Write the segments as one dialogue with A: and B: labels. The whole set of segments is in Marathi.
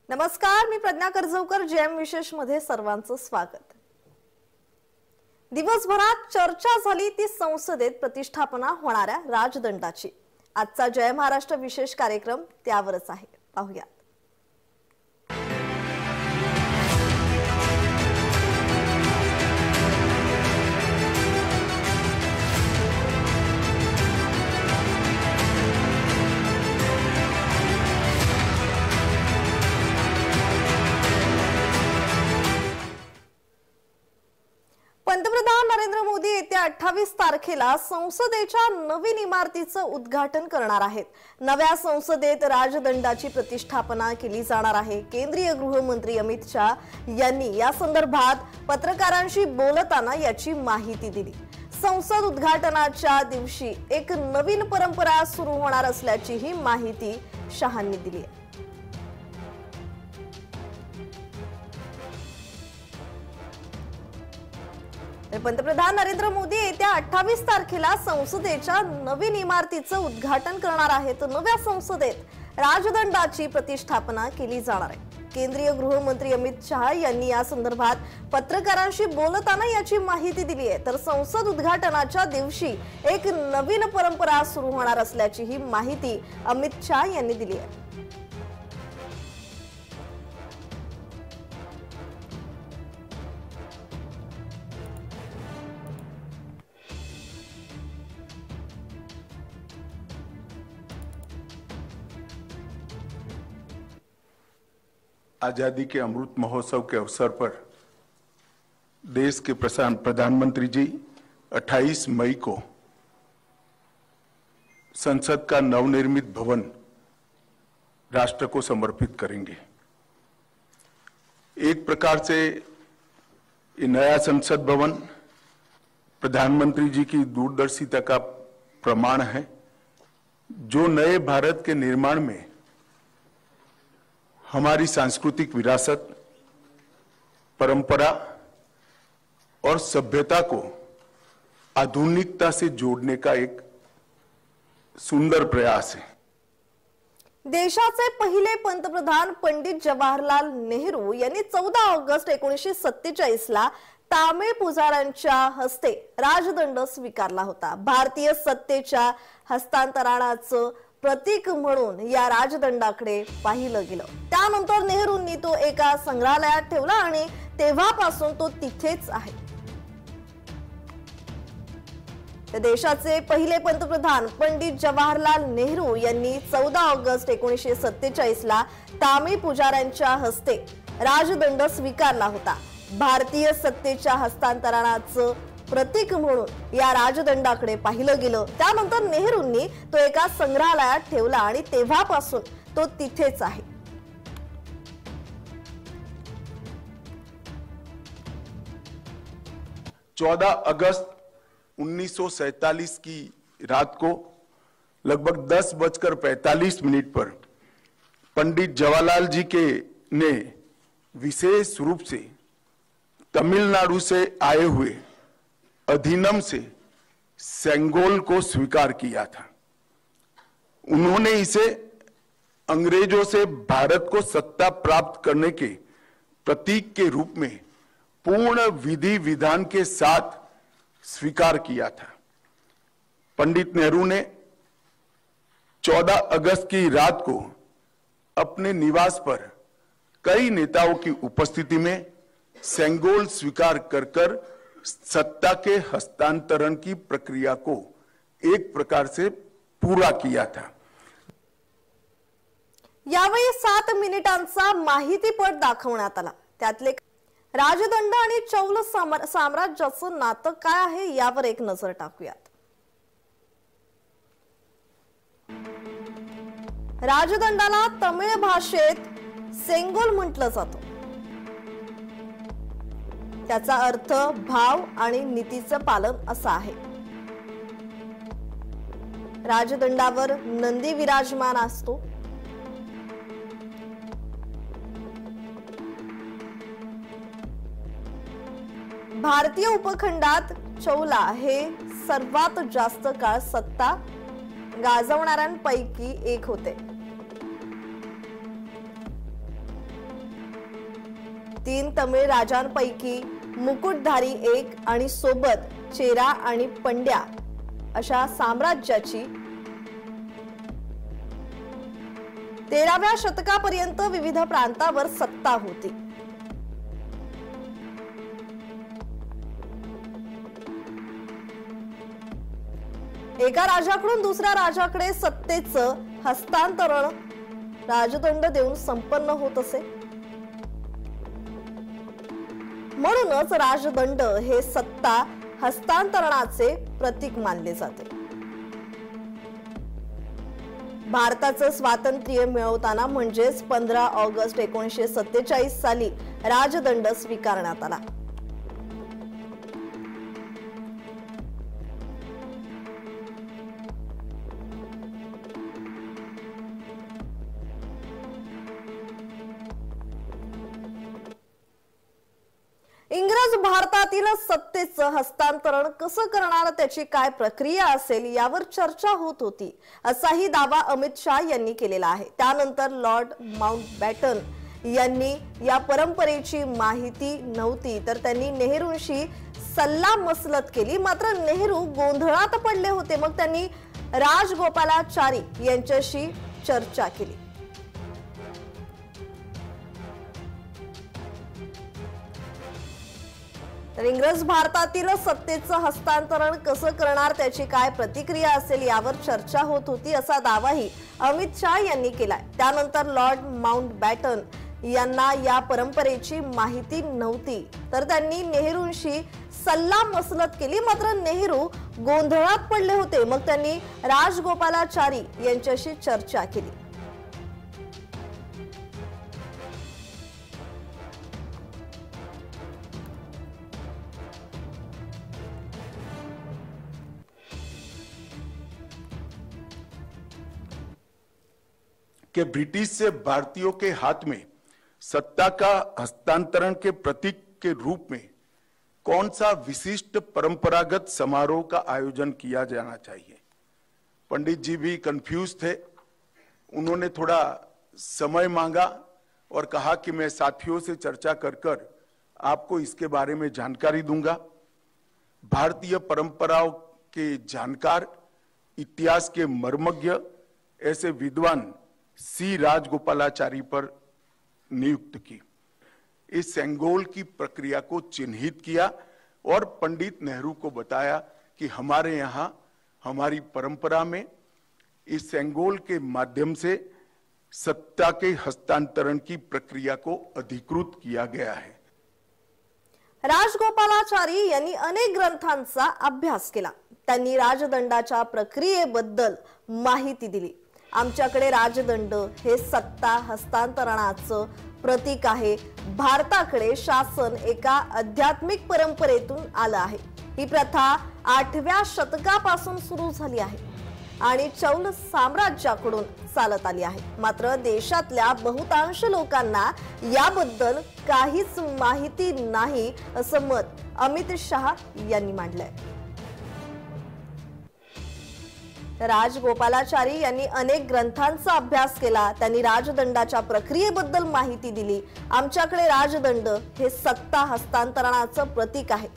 A: नमस्कार, मी प्रज्ञा कर्जवकर. जेएम विशेष मध्ये सर्वांचं स्वागत. दिवसभरात चर्चा झाली ती संसदेत प्रतिष्ठापना होणाऱ्या राजदंडाची. आजचा जय महाराष्ट्र विशेष कार्यक्रम त्यावरच आहे. पाहूया. पंतप्रधान नरेंद्र मोदी येत्या 28 तारखेला संसदेच्या नवीन इमारतीचं उद्घाटन करणार आहेत. नव्या संसदेत राजदंडाची प्रतिष्ठापना केली जाणार आहे. केंद्रीय गृहमंत्री अमित शाह यांनी या संदर्भात पत्रकारांशी बोलताना याची माहिती दिली. संसद उद्घाटनाच्या दिवशी एक नवीन परंपरा सुरू होणार असल्याचीही माहिती शहांनी दिली आहे. पंतप्रधान नरेंद्र मोदी येत्या 28 तारखेला संसदेच्या नवीन इमारतीचं उद्घाटन करणार आहेत. नव्या संसदेत राजदंडाची प्रतिष्ठापना केली जाणार आहे. केंद्रीय गृहमंत्री अमित शाह यांनी या संदर्भात पत्रकारांशी बोलताना याची माहिती दिली आहे. तर संसद उद्घाटनाच्या दिवशी एक नवीन परंपरा सुरू होणार असल्याची ही माहिती अमित शाह यांनी दिली आहे.
B: आजादी के अमृत महोत्सव के अवसर पर देश के प्रधानमंत्री जी 28 मई को संसद का नवनिर्मित भवन राष्ट्र को समर्पित करेंगे. एक प्रकार से ये नया संसद भवन प्रधानमंत्री जी की दूरदर्शिता का प्रमाण है, जो नए भारत के निर्माण में हमारी सांस्कृतिक विरासत, परंपरा और सभ्यता को आधुनिकता से जोड़ने का एक सुंदर प्रयास है.
A: देशाचे पहिले पंतप्रधान पंडित जवाहरलाल नेहरू यांनी 14 ऑगस्ट 1947 ला तामिळ पुजाऱ्यांच्या हस्ते राजदंड स्वीकारला होता. भारतीय सत्तेच्या हस्तांतरणाचं प्रतीक म्हणून या राजदंडाकडे पाहिलं गेलं. त्यानंतर नेहरूंनी तो एका संग्रहालयात ठेवला आणि तेव्हापासून तो तिथेच आहे. देशाचे पहिले पंतप्रधान पंडित जवाहरलाल नेहरू यांनी 14 ऑगस्ट 1947 ला तामिळ पुजाऱ्यांच्या हस्ते राजदंड स्वीकारला होता. भारतीय सत्तेच्या हस्तांतरणाचं प्रतीक म्हणून या राजदंडाकडे पाहिलं गेलं. त्यानंतर नेहरूंनी तो एका संग्रहालयात ठेवला आणि तेव्हापासून तो तिथेच आहे.
B: चौदह अगस्त 1947 की रात को लगभग 10:45 पर पंडित जवाहरलाल जी ने विशेष रूप से तमिलनाडु से आए हुए अधिनियम से सेंगोल को स्वीकार किया था. उन्होंने इसे अंग्रेजों से भारत को सत्ता प्राप्त करने के प्रतीक के रूप में पूर्ण विधि विधान के साथ स्वीकार किया था. पंडित नेहरू ने 14 अगस्त की रात को अपने निवास पर कई नेताओं की उपस्थिति में सेंगोल स्वीकार कर सत्ता के हस्तांतरण की प्रक्रिया को एक प्रकार से पूरा किया था.
A: यावेळी 7 मिनिटांचा माहितीपट दाखवण्यात आला. त्यातले राजदंड आणि चौल साम्राज्याचं नातं काय आहे यावर एक नजर टाकूयात. राजदंडाला तमिळ भाषेत सेंगोल म्हटलं जातं. त्याचा अर्थ भाव आणि नीतीचं पालन असा आहे. राजदंडावर नंदी विराजमान असतो. भारतीय उपखंडात चौला हे सर्वात जास्त काळ सत्ता गाजवणाऱ्यांपैकी एक होते. 3 तमिळ राजांपैकी मुकुटधारी एक आणि सोबत चेरा आणि पंड्या अशा साम्राज्याची 13व्या शतकापर्यंत विविध प्रांतावर सत्ता होती. एका राजाकडून दुसऱ्या राजाकडे सत्तेचं हस्तांतरण राजदंड देऊन संपन्न होत असे. म्हणूनच राजदंड हे सत्ता हस्तांतरणाचे प्रतीक मानले जाते. भारताचं स्वातंत्र्य मिळवताना म्हणजेच 15 ऑगस्ट 1947 साली राजदंड स्वीकारण्यात आला. इंग्रज भारतातील सत्तेचं हस्तांतरण कसं करणार, त्याची काय प्रक्रिया असेल यावर चर्चा होत होती, असाही दावा अमित शाह यांनी केलेला आहे. त्यानंतर लॉर्ड माउंटबॅटन यांनी या परंपरेची माहिती नव्हती तर त्यांनी नेहरूंशी सल्लामसलत केली. मात्र नेहरू गोंधळात पडले होते. मग त्यांनी राजगोपालाचारी यांच्याशी चर्चा केली. तर इंग्रज भारतातील सत्तेचं हस्तांतरण कसं करणार, त्याची काय प्रतिक्रिया असेल यावर चर्चा होत होती, असा दावाही अमित शाह यांनी केलाय. त्यानंतर लॉर्ड माउंटबॅटन यांना या परंपरेची माहिती नव्हती तर त्यांनी नेहरूंशी सल्लामसलत केली. मात्र नेहरू गोंधळात पडले होते. मग त्यांनी राजगोपालाचारी यांच्याशी चर्चा केली.
B: कि ब्रिटिश से भारतीयों के हाथ में सत्ता का हस्तांतरण के प्रतीक के रूप में कौन सा विशिष्ट परंपरागत समारोह का आयोजन किया जाना चाहिए. पंडित जी भी कंफ्यूज थे. उन्होंने थोड़ा समय मांगा और कहा कि मैं साथियों से चर्चा कर आपको इसके बारे में जानकारी दूंगा. भारतीय परंपराओं के जानकार, इतिहास के मर्मज्ञ ऐसे विद्वान सी राजगोपालाचारी पर नियुक्त की. इस सेंगोल की प्रक्रिया को चिन्हित किया और पंडित नेहरू को बताया कि हमारे यहाँ हमारी परंपरा में इस सेंगोल के माध्यम से सत्ता के हस्तांतरण की प्रक्रिया को अधिकृत किया गया है.
A: राजगोपालाचारी यांनी अनेक ग्रंथांचा अभ्यास केला. त्यांनी राजदंडाच्या प्रक्रियेबद्दल माहिती दिली. आमच्याकडे राजदंड हे सत्ता हस्तांतरणाचं प्रतीक आहे. भारताकडे शासन एका आध्यात्मिक परंपरेतून आलं आहे. ही प्रथा 8व्या शतकापासून सुरू झाली आहे आणि चौल साम्राज्याकडून चालत आली आहे. मात्र देशातल्या बहुतांश लोकांना याबद्दल काहीच माहिती नाही, असं मत अमित शाह यांनी मांडलंय. राजगोपालाचारी यांनी अनेक ग्रंथांचा अभ्यास केला. त्यांनी राजदंडाच्या प्रक्रियेबद्दल माहिती दिली. आमच्याकडे राजदंड हे सत्ता हस्तांतरणाचं प्रतीक आहे.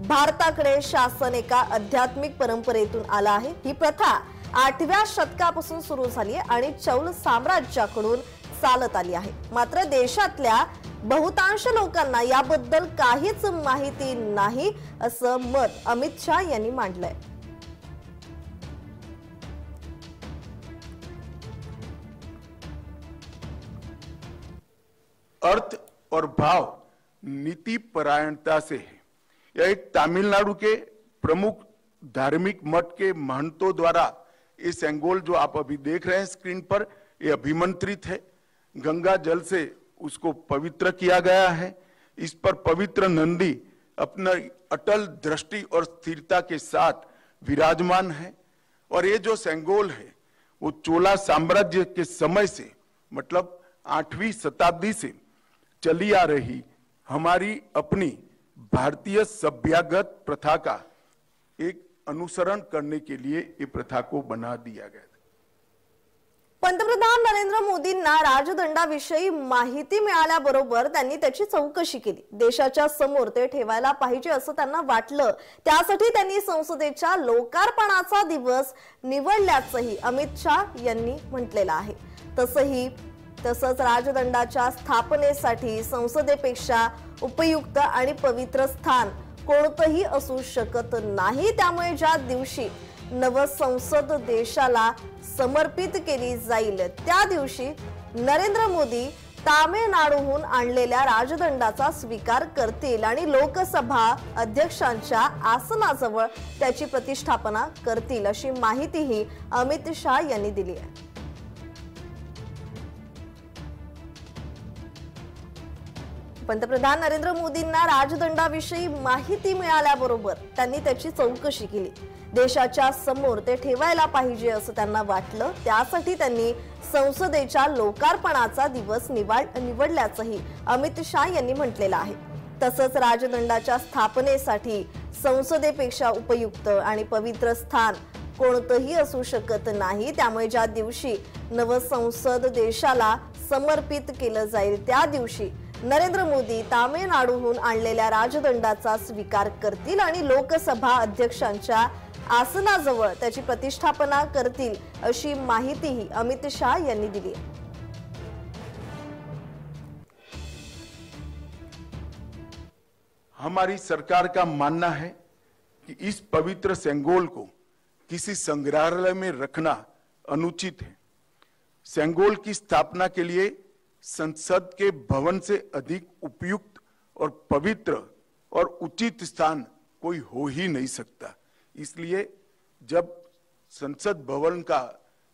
A: भारताकडे शासन एका आध्यात्मिक परंपरेतून आलं आहे. ही प्रथा 8व्या शतकापासून सुरू झाली आहे आणि चौल साम्राज्याकडून चालत आली आहे. मात्र देशातल्या बहुतांश लोकांना याबद्दल काहीच माहिती नाही, असं मत अमित शाह यांनी मांडलंय.
B: अर्थ और भाव नीति परायणता से है. यह एक तमिलनाडु के प्रमुख धार्मिक मठ के महंतों द्वारा ये सेंगोल जो आप अभी देख रहे हैं स्क्रीन पर, ये अभिमंत्रित है. गंगा जल से उसको पवित्र किया गया है. इस पर पवित्र नंदी अपना अटल दृष्टि और स्थिरता के साथ विराजमान है. और ये जो सेंगोल है वो चोला साम्राज्य के समय से, मतलब 8वीं शताब्दी से चली आ रही हमारी अपनी भारतीय सभ्यगत प्रथा का एक अनुसरण करने के लिए ये प्रथा को बना दिया गया था.
A: पंतप्रधान नरेंद्र मोदींना राजदंडाविषयी माहिती मिळाल्याबरोबर त्यांनी त्याची चौकशी केली। देशाच्या समोर ते ठेवायला पाहिजे असं त्यांना वाटलं, त्यासाठी त्यांनी संसदेच्या लोकार्पणाचा दिवस निवडल्याचंही अमित शाह यांनी म्हटलेलं आहे। तसंच राजदंडाच्या स्थापनेसाठी संसदेपेक्षा उपयुक्त आणि पवित्र स्थान कोणतंही असू शकत नाही, त्यामुळे ज्या दिवशी नवसंसद देशाला समर्पित केली जाईल त्या दिवशी नरेंद्र मोदी तामिळनाडूहून आणलेल्या राजदंडाचा स्वीकार करतील आणि लोकसभा अध्यक्षांच्या आसनाजवळ त्याची प्रतिष्ठापना करतील, अशी माहितीही अमित शाह यांनी दिली आहे। पंतप्रधान नरेंद्र मोदींना राजदंडाविषयी माहिती मिळाल्याबरोबर त्यांनी त्याची चौकशी केली। देशाच्या समोर ते ठेवायला पाहिजे असं त्यांना वाटलं, त्यासाठी त्यांनी संसदेच्या लोकार्पणाचा दिवस निवडल्याचंही अमित शाह यांनी म्हटलेलं आहे। तसंच राजदंडाच्या स्थापनेसाठी संसदेपेक्षा उपयुक्त आणि पवित्र स्थान कोणतंही असू शकत नाही, त्यामुळे ज्या दिवशी नवसंसद देशाला समर्पित केलं जाईल त्या दिवशी नरेंद्र मोदी तामिळनाडूहून आणलेल्या राजदंडाचा स्वीकार करतील आणि लोकसभा अध्यक्षांच्या आसनाजवळ त्याची प्रतिष्ठापना करतील, अशी माहितीही अमित शाह यांनी दिली आहे।
B: हमारी सरकार का मानना है कि इस पवित्र सेंगोल को किसी संग्रहालय में रखना अनुचित है। सेंगोल की स्थापना के लिए संसद के भवन से अधिक उपयुक्त और पवित्र और उचित स्थान कोई हो ही नहीं सकता। इसलिए जब संसद भवन का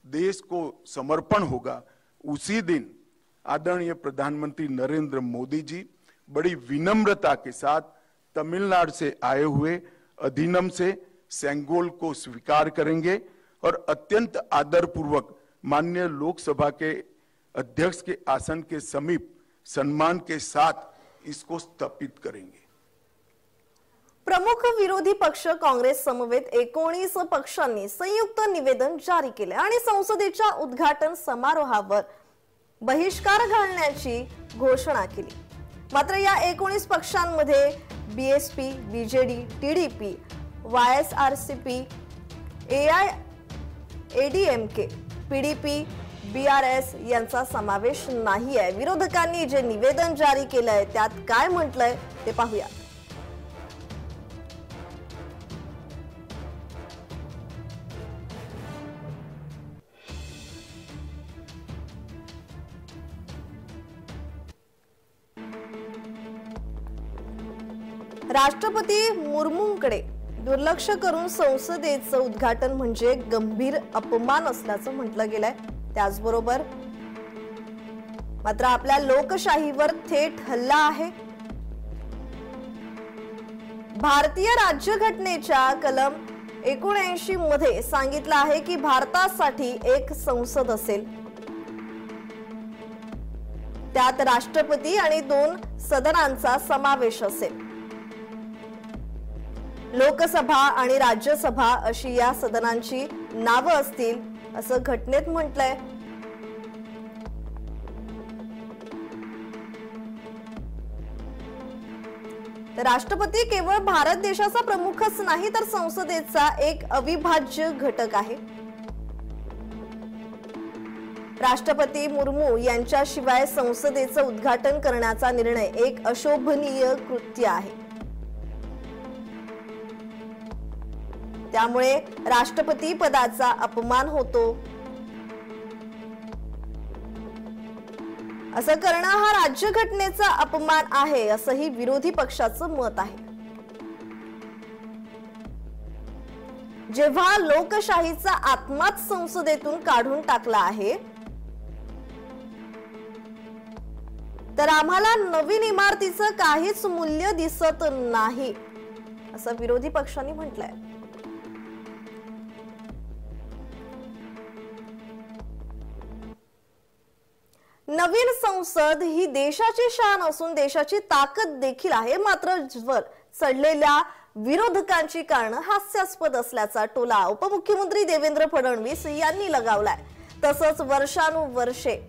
B: देश को समर्पण होगा उसी दिन आदरणीय प्रधानमंत्री नरेंद्र मोदी जी बड़ी विनम्रता के साथ तमिलनाडु से आए हुए अधिनम से सेंगोल को स्वीकार करेंगे और अत्यंत आदरपूर्वक माननीय लोकसभा के अध्यक्ष के आसन के समीप सम्मान के साथ इसको स्थापित करेंगे।
A: प्रमुख विरोधी पक्ष काँग्रेस समवेत 19 पक्षांनी संयुक्त निवेदन जारी केले आणि संसदेच्या उद्घाटन समारोहावर बहिष्कार घालण्याची घोषणा केली। मात्र या 19 पक्षांमध्ये BSP, BJD, TDP, YSRCP, AIADMK, PDP, BRS यांचा समावेश नाही आहे। विरोधकांनी जे निवेदन जारी केलंय त्यात काय म्हटलंय ते पाहूया। राष्ट्रपती मुर्मूंकडे दुर्लक्ष करून संसदेचं उद्घाटन म्हणजे गंभीर अपमान असल्याचं म्हटलं गेलंय। त्याचबरोबर मात्र आपल्या लोकशाहीवर थेट हल्ला आहे। भारतीय राज्यघटनेच्या कलम 79 मध्ये सांगितलं आहे की भारतासाठी एक संसद असेल, त्यात राष्ट्रपती आणि 2 सदनांचा समावेश असेल। लोकसभा आणि राज्यसभा अशी या सदनांची नावं असतील असं घटनेत म्हटलंय। राष्ट्रपती केवळ भारत देशाचा प्रमुखच नाही तर संसदेचा एक अविभाज्य घटक आहे। राष्ट्रपती मुर्मू यांच्याशिवाय संसदेचं उद्घाटन करण्याचा निर्णय एक अशोभनीय कृत्य आहे। त्यामुळे राष्ट्रपती पदाचा अपमान होतो। असं करणं हा राज्यघटनेचा अपमान आहे असंही विरोधी पक्षाचं मत आहे। जेव्हा लोकशाहीचा आत्माच संसदेतून काढून टाकला आहे तर आम्हाला नवीन इमारतीचं काहीच मूल्य दिसत नाही असं विरोधी पक्षांनी म्हटलंय। नवीन संसद ही देशाची शान असून देशाची ताकद देखील आहे, मात्र वर चढलेल्या विरोधकांची कारणं हास्यास्पद असल्याचा टोला उपमुख्यमंत्री देवेंद्र फडणवीस यांनी लगावलाय। तसंच वर्षानुवर्षे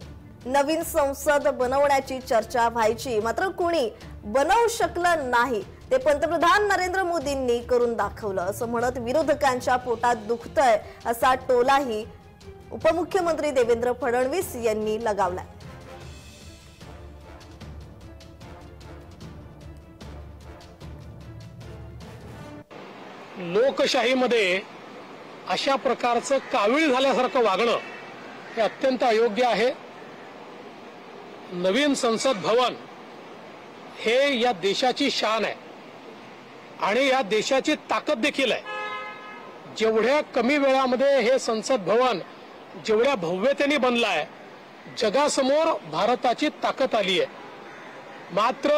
A: नवीन संसद बनवण्याची चर्चा व्हायची, मात्र कोणी बनवू शकलं नाही. ते पंतप्रधान नरेंद्र मोदींनी करून दाखवलं असं म्हणत विरोधकांच्या पोटात दुखतंय असा टोलाही उपमुख्यमंत्री देवेंद्र फडणवीस यांनी लगावलाय.
C: लोकशाहीमध्ये अशा प्रकारचं कावीळ झाल्यासारखं वागणं हे अत्यंत अयोग्य आहे. नवीन संसद भवन हे या देशाची शान आहे आणि या देशाची ताकद देखील आहे. जेवढ्या कमी वेळामध्ये हे संसद भवन जेवढ्या भव्यतेने बनलं आहे, जगासमोर भारताची ताकद आली आहे. मात्र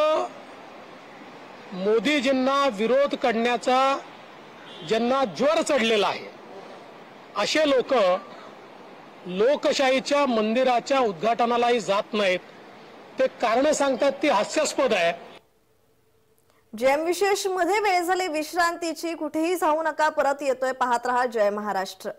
C: मोदीजींना विरोध करण्याचा ज्यांना ज्वर चढलेला आहे असे लोक लोकशाहीच्या मंदिराच्या उद्घाटनालाही जात नाहीत. ते कारण सांगतात ती हास्यास्पद आहे.
A: जयम विशेष मध्ये वेळ झाली विश्रांतीची. कुठेही जाऊ नका, परत येतोय. पाहत रहा जय महाराष्ट्र.